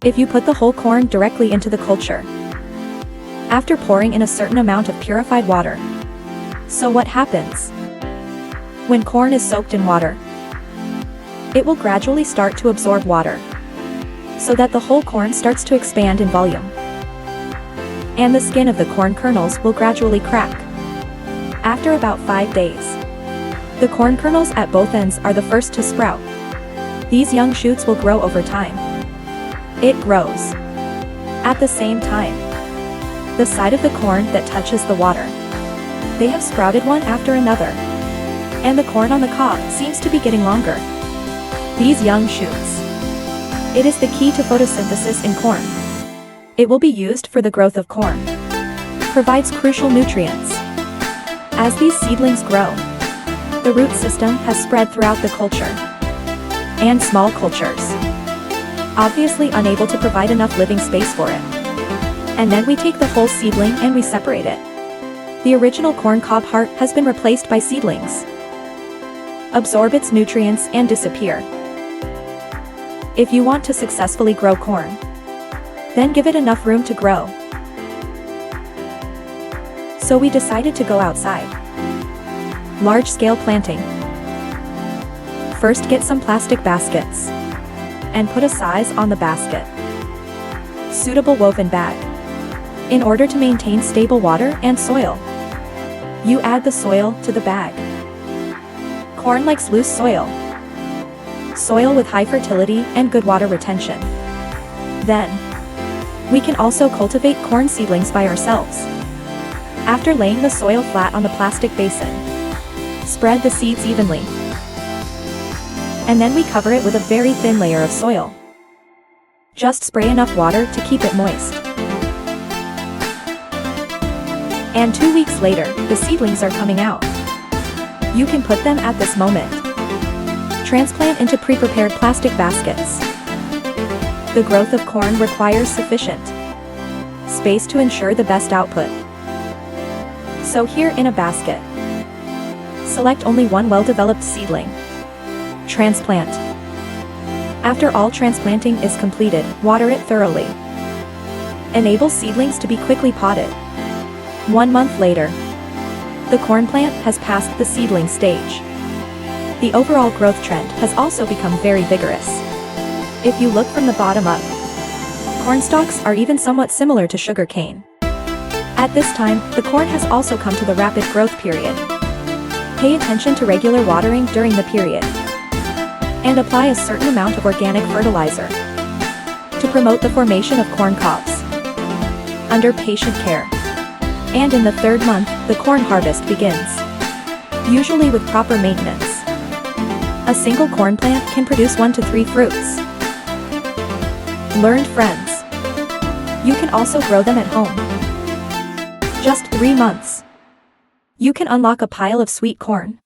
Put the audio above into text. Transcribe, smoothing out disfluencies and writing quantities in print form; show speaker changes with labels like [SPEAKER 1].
[SPEAKER 1] if you put the whole corn directly into the culture, after pouring in a certain amount of purified water. So what happens? When corn is soaked in water, it will gradually start to absorb water, so that the whole corn starts to expand in volume. And the skin of the corn kernels will gradually crack. After about 5 days, the corn kernels at both ends are the first to sprout. These young shoots will grow over time. It grows. At the same time, the side of the corn that touches the water, they have sprouted one after another. And the corn on the cob seems to be getting longer. These young shoots, it is the key to photosynthesis in corn. It will be used for the growth of corn. Provides crucial nutrients. As these seedlings grow, the root system has spread throughout the culture. And small cultures, obviously unable to provide enough living space for it. And then we take the whole seedling and we separate it. The original corn cob heart has been replaced by seedlings. Absorb its nutrients and disappear. If you want to successfully grow corn, then give it enough room to grow. So we decided to go outside. Large-scale planting. First, get some plastic baskets and put a size on the basket. Suitable woven bag. In order to maintain stable water and soil, you add the soil to the bag. Corn likes loose soil. Soil with high fertility and good water retention. Then, we can also cultivate corn seedlings by ourselves. After laying the soil flat on the plastic basin, spread the seeds evenly. And then we cover it with a very thin layer of soil. Just spray enough water to keep it moist. And 2 weeks later, the seedlings are coming out. You can put them at this moment. Transplant into pre-prepared plastic baskets. The growth of corn requires sufficient space to ensure the best output. So here in a basket, select only one well-developed seedling. Transplant. After all transplanting is completed, water it thoroughly. Enable seedlings to be quickly potted. 1 month later, the corn plant has passed the seedling stage. The overall growth trend has also become very vigorous. If you look from the bottom up, corn stalks are even somewhat similar to sugar cane. At this time, the corn has also come to the rapid growth period. Pay attention to regular watering during the period, and apply a certain amount of organic fertilizer to promote the formation of corn cobs. Under patient care. And in the 3rd month, the corn harvest begins. Usually with proper maintenance. A single corn plant can produce 1 to 3 fruits. Learned friends. You can also grow them at home. Just 3 months. You can unlock a pile of sweet corn.